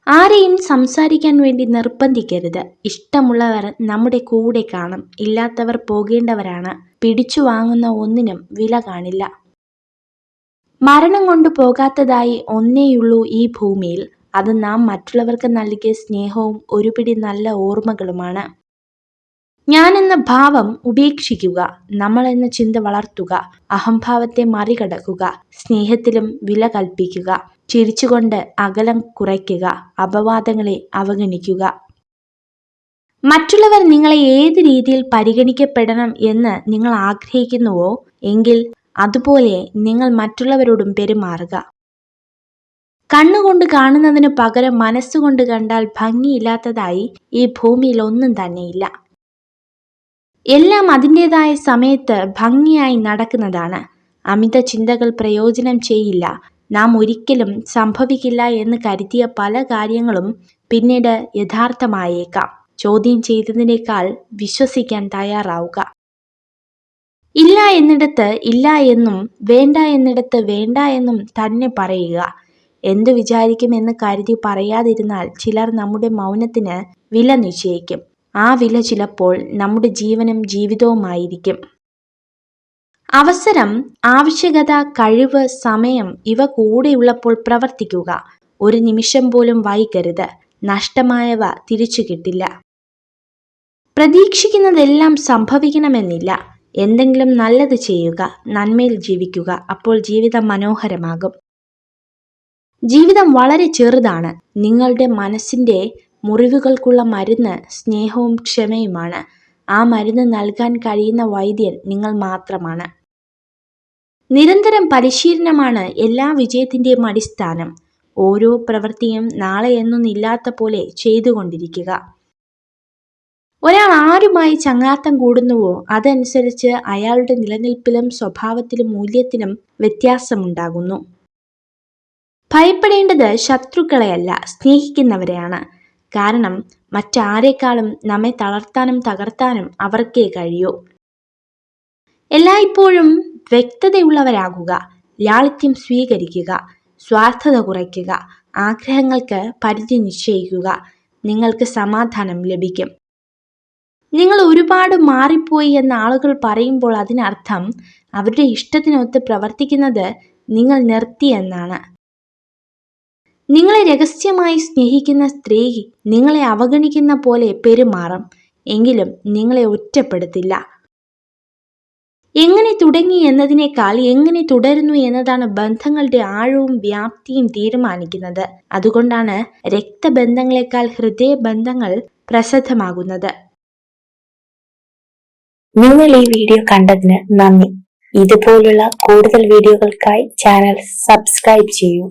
ആരെയും സംസാരിക്കാൻ വേണ്ടി നിർബന്ധിക്കരുത്. ഇഷ്ടമുള്ളവർ നമ്മുടെ കൂടെ കാണും, ഇല്ലാത്തവർ പോകേണ്ടവരാണ്. പിടിച്ചു വാങ്ങുന്ന ഒന്നിനും വില കാണില്ല. മരണം കൊണ്ട് പോകാത്തതായി ഒന്നേയുള്ളൂ ഈ ഭൂമിയിൽ. അത് നാം മറ്റുള്ളവർക്ക് നൽകിയ സ്നേഹവും ഒരു പിടി നല്ല ഓർമ്മകളുമാണ്. ഞാനെന്ന ഭാവം ഉപേക്ഷിക്കുക, നമ്മൾ എന്ന ചിന്ത വളർത്തുക, അഹംഭാവത്തെ മറികടക്കുക, സ്നേഹത്തിലും വില കൽപ്പിക്കുക, ചിരിച്ചുകൊണ്ട് അകലം കുറയ്ക്കുക, അപവാദങ്ങളെ അവഗണിക്കുക. മറ്റുള്ളവർ നിങ്ങളെ ഏത് രീതിയിൽ പരിഗണിക്കപ്പെടണം എന്ന് നിങ്ങൾ ആഗ്രഹിക്കുന്നുവോ എങ്കിൽ അതുപോലെ നിങ്ങൾ മറ്റുള്ളവരോടും പെരുമാറുക. കണ്ണുകൊണ്ട് കാണുന്നതിന് പകരം മനസ്സുകൊണ്ട് കണ്ടാൽ ഭംഗിയില്ലാത്തതായി ഈ ഭൂമിയിൽ ഒന്നും തന്നെയില്ല. എല്ലാം അതിൻ്റെതായ സമയത്ത് ഭംഗിയായി നടക്കുന്നതാണ്. അമിത ചിന്തകൾ പ്രയോജനം ചെയ്യില്ല. നാം ഒരിക്കലും സംഭവിക്കില്ല എന്ന് കരുതിയ പല കാര്യങ്ങളും പിന്നീട് യഥാർത്ഥമായേക്കാം. ചോദ്യം ചെയ്തതിനേക്കാൾ വിശ്വസിക്കാൻ തയ്യാറാവുക. ഇല്ല എന്നിടത്ത് ഇല്ല എന്നും വേണ്ട എന്നിടത്ത് വേണ്ട എന്നും തന്നെ പറയുക. എന്തു വിചാരിക്കുമെന്ന് കരുതി പറയാതിരുന്നാൽ ചിലർ നമ്മുടെ മൗനത്തിന് വില നിശ്ചയിക്കും. ആ വില ചിലപ്പോൾ നമ്മുടെ ജീവനും ജീവിതവുമായിരിക്കും. അവസരം, ആവശ്യകത, കഴിവ്, സമയം ഇവ കൂടെയുള്ളപ്പോൾ പ്രവർത്തിക്കുക. ഒരു നിമിഷം പോലും വൈകരുത്. നഷ്ടമായവ തിരിച്ചു കിട്ടില്ല. പ്രതീക്ഷിക്കുന്നതെല്ലാം സംഭവിക്കണമെന്നില്ല. എന്തെങ്കിലും നല്ലത് ചെയ്യുക, നന്മയിൽ ജീവിക്കുക. അപ്പോൾ ജീവിതം മനോഹരമാകും. ജീവിതം വളരെ ചെറുതാണ്. നിങ്ങളുടെ മനസ്സിൻ്റെ മുറിവുകൾക്കുള്ള മരുന്ന് സ്നേഹവും ക്ഷമയുമാണ്. ആ മരുന്ന് നൽകാൻ കഴിയുന്ന വൈദ്യൻ നിങ്ങൾ മാത്രമാണ്. നിരന്തരം പരിശീലനമാണ് എല്ലാ വിജയത്തിൻ്റെയും അടിസ്ഥാനം. ഓരോ പ്രവൃത്തിയും നാളെ എന്നൊന്നില്ലാത്ത പോലെ ചെയ്തുകൊണ്ടിരിക്കുക. ഒരാൾ ആരുമായി ചങ്ങാത്തം കൂടുന്നുവോ അതനുസരിച്ച് അയാളുടെ നിലനിൽപ്പിലും സ്വഭാവത്തിലും മൂല്യത്തിലും വ്യത്യാസമുണ്ടാകുന്നു. ഭയപ്പെടേണ്ടത് ശത്രുക്കളെയല്ല, സ്നേഹിക്കുന്നവരെയാണ്. കാരണം മറ്റാരേക്കാളും നമ്മെ തളർത്താനും തകർത്താനും അവർക്കേ കഴിയൂ. എല്ലായ്പ്പോഴും വ്യക്തതയുള്ളവരാകുക, ലാളിത്യം സ്വീകരിക്കുക, സ്വാർത്ഥത കുറയ്ക്കുക, ആഗ്രഹങ്ങൾക്ക് പരിധി നിശ്ചയിക്കുക. നിങ്ങൾക്ക് സമാധാനം ലഭിക്കും. നിങ്ങൾ ഒരുപാട് മാറിപ്പോയി എന്ന് ആളുകൾ പറയുമ്പോൾ അതിനർത്ഥം അവരുടെ ഇഷ്ടത്തിനൊത്ത് പ്രവർത്തിക്കുന്നത് നിങ്ങൾ നിർത്തി എന്നാണ്. നിങ്ങളെ രഹസ്യമായി സ്നേഹിക്കുന്ന സ്ത്രീ നിങ്ങളെ അവഗണിക്കുന്ന പോലെ പെരുമാറും, എങ്കിലും നിങ്ങളെ ഒറ്റപ്പെടുത്തില്ല. എങ്ങനെ തുടങ്ങി എന്നതിനേക്കാൾ എങ്ങനെ തുടരുന്നു എന്നതാണ് ബന്ധങ്ങളുടെ ആഴവും വ്യാപ്തിയും തീരുമാനിക്കുന്നത്. അതുകൊണ്ടാണ് രക്തബന്ധങ്ങളെക്കാൾ ഹൃദയബന്ധങ്ങൾ പ്രസിദ്ധമാകുന്നത്. നിങ്ങൾ ഈ വീഡിയോ കണ്ടതിന് നന്ദി. ഇതുപോലുള്ള കൂടുതൽ വീഡിയോകൾക്കായി ചാനൽ സബ്സ്ക്രൈബ് ചെയ്യൂ.